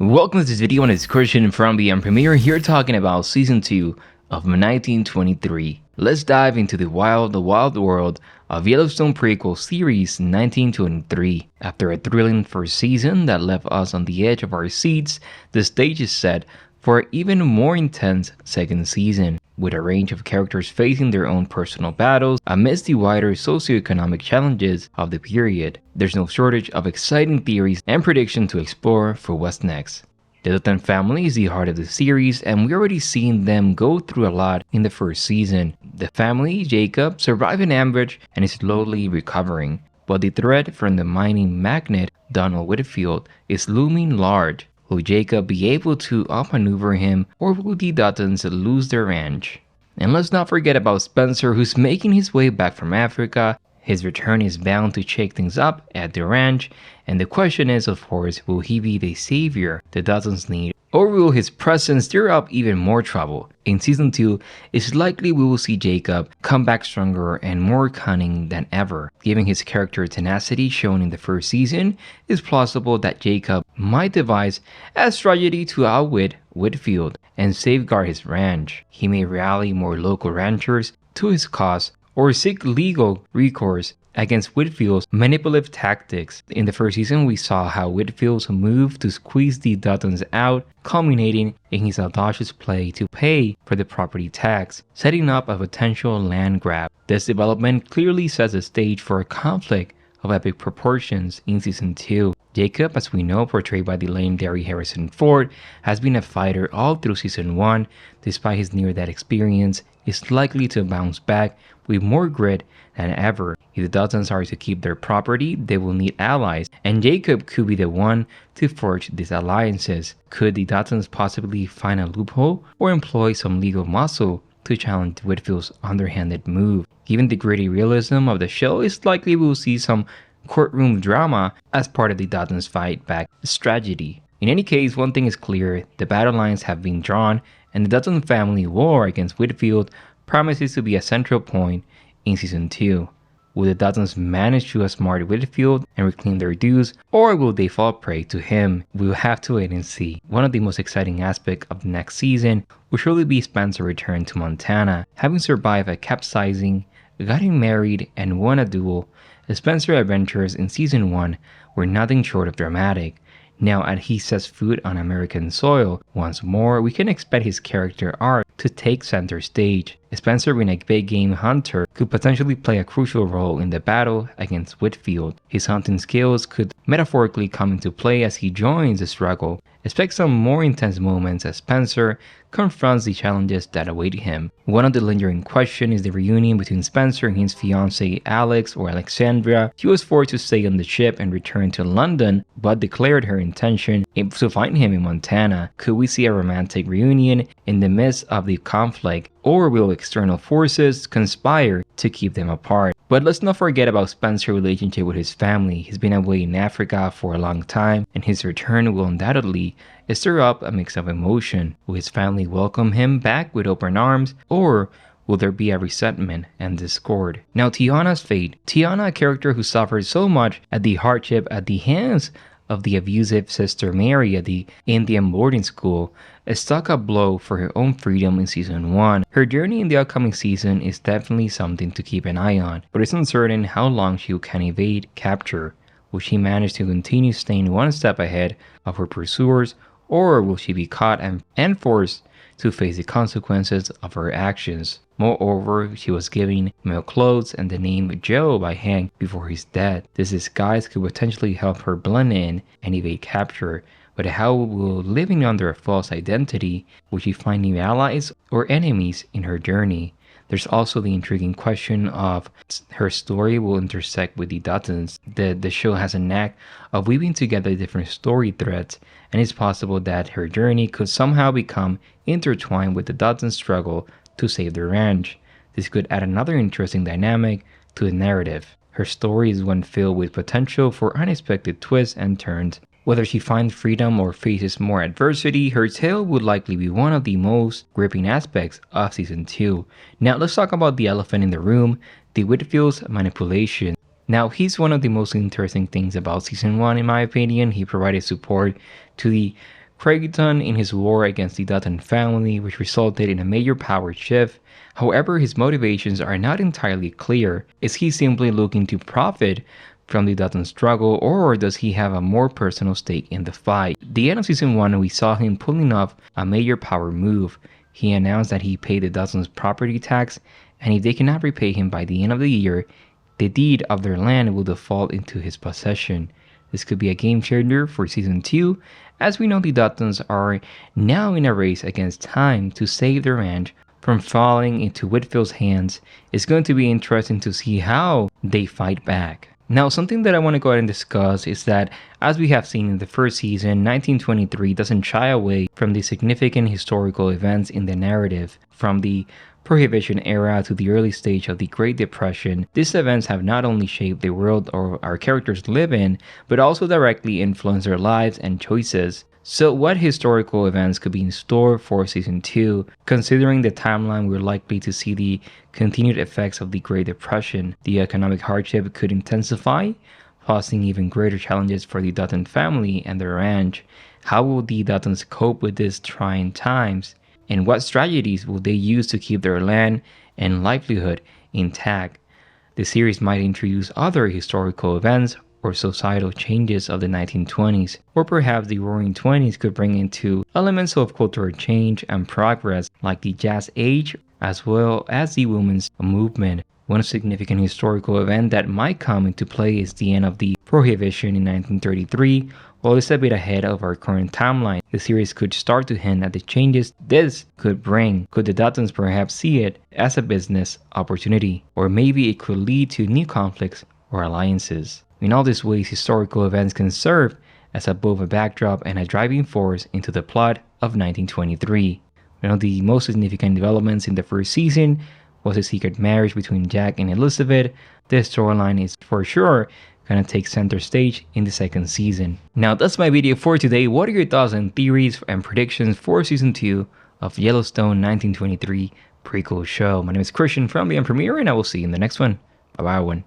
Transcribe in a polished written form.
Welcome to this video on excursion from the premiere here talking about season 2 of 1923. Let's dive into the wild world of Yellowstone prequel series 1923. After a thrilling first season that left us on the edge of our seats, the stage is set for an even more intense second season, with a range of characters facing their own personal battles amidst the wider socioeconomic challenges of the period. There's no shortage of exciting theories and predictions to explore for what's next. The Dutton family is the heart of the series, and we're already seeing them go through a lot in the first season. The family, Jacob, survived an ambush and is slowly recovering, but the threat from the mining magnate Donald Whitfield is looming large. Will Jacob be able to outmaneuver him, or will the Duttons lose their ranch? And let's not forget about Spencer, who's making his way back from Africa. His return is bound to shake things up at the ranch, and the question is, of course, will he be the savior the Duttons need, or will his presence stir up even more trouble? In season 2, it's likely we will see Jacob come back stronger and more cunning than ever. Given his character tenacity shown in the first season, it's plausible that Jacob might devise a strategy to outwit Whitfield and safeguard his ranch. He may rally more local ranchers to his cause or seek legal recourse against Whitfield's manipulative tactics. In the first season, we saw how Whitfield's move to squeeze the Duttons out, culminating in his audacious play to pay for the property tax, setting up a potential land grab. This development clearly sets the stage for a conflict of epic proportions in season 2. Jacob, as we know, portrayed by the legendary Harrison Ford, has been a fighter all through season 1. Despite his near-death experience, is likely to bounce back with more grit than ever. If the Duttons are to keep their property, they will need allies, and Jacob could be the one to forge these alliances. Could the Duttons possibly find a loophole or employ some legal muscle to challenge Whitfield's underhanded move? Given the gritty realism of the show, it's likely we'll see some courtroom drama as part of the Duttons' fight back strategy. In any case, one thing is clear: the battle lines have been drawn, and the Dutton family war against Whitfield promises to be a central point in season 2. Will the Duttons manage to outsmart Whitfield and reclaim their dues, or will they fall prey to him? We'll have to wait and see. One of the most exciting aspects of the next season will surely be Spencer's return to Montana. Having survived a capsizing, getting married, and won a duel, Spencer's adventures in season 1 were nothing short of dramatic. Now, as he sets foot on American soil once more, we can expect his character arc to take center stage. Spencer, being a big game hunter, could potentially play a crucial role in the battle against Whitfield. His hunting skills could metaphorically come into play as he joins the struggle. Expect some more intense moments as Spencer confronts the challenges that await him. One of the lingering questions is the reunion between Spencer and his fiancée Alex or Alexandra. She was forced to stay on the ship and return to London, but declared her intention to find him in Montana. Could we see a romantic reunion in the midst of the conflict, or will external forces conspire to keep them apart? But let's not forget about Spencer's relationship with his family. He's been away in Africa for a long time, and his return will undoubtedly stir up a mix of emotion. Will his family welcome him back with open arms, or will there be a resentment and discord? Now, Tiana's fate. Tiana, a character who suffered so much at the hardship at the hands of the abusive sister Mary at the Indian boarding school, struck a blow for her own freedom in season 1. Her journey in the upcoming season is definitely something to keep an eye on, but it's uncertain how long she can evade capture. Will she manage to continue staying one step ahead of her pursuers, or will she be caught and forced to face the consequences of her actions? Moreover, she was given male clothes and the name Joe by Hank before his death. This disguise could potentially help her blend in and evade capture, but how will living under a false identity, will she find new allies or enemies in her journey? There's also the intriguing question of her story will intersect with the Duttons. The show has a knack of weaving together different story threads, and it's possible that her journey could somehow become intertwined with the Duttons' struggle to save their ranch. This could add another interesting dynamic to the narrative. Her story is one filled with potential for unexpected twists and turns. Whether she finds freedom or faces more adversity, her tale would likely be one of the most gripping aspects of season 2. Now let's talk about the elephant in the room, the Whitfield's manipulation. Now, he's one of the most interesting things about season 1 in my opinion. He provided support to the Dutton in his war against the Dutton family, which resulted in a major power shift. However, his motivations are not entirely clear. Is he simply looking to profit from the Dutton struggle, or does he have a more personal stake in the fight? At the end of season 1, we saw him pulling off a major power move. He announced that he paid the Duttons property tax, and if they cannot repay him by the end of the year, the deed of their land will default into his possession. This could be a game changer for season 2, as we know the Duttons are now in a race against time to save their ranch from falling into Whitfield's hands. It's going to be interesting to see how they fight back. Now, something that I want to go ahead and discuss is that, as we have seen in the first season, 1923 doesn't shy away from the significant historical events in the narrative. From the Prohibition era to the early stage of the Great Depression, these events have not only shaped the world our characters live in, but also directly influenced their lives and choices. So what historical events could be in store for season 2? Considering the timeline, we're likely to see the continued effects of the Great Depression. The economic hardship could intensify, posing even greater challenges for the Dutton family and their ranch. How will the Duttons cope with these trying times? And what strategies will they use to keep their land and livelihood intact? The series might introduce other historical events or societal changes of the 1920s, or perhaps the Roaring Twenties could bring into elements of cultural change and progress like the Jazz Age as well as the women's movement. One significant historical event that might come into play is the end of the Prohibition in 1933. While it's a bit ahead of our current timeline, the series could start to hint at the changes this could bring. Could the Duttons perhaps see it as a business opportunity? Or maybe it could lead to new conflicts or alliances. In all these ways, historical events can serve as both a backdrop and a driving force into the plot of 1923. One of the most significant developments in the first season was a secret marriage between Jack and Elizabeth. This storyline is for sure gonna take center stage in the second season. Now that's my video for today. What are your thoughts and theories and predictions for season 2 of Yellowstone 1923 prequel show? My name is Christian from the Premiere, and I will see you in the next one. Bye bye, everyone.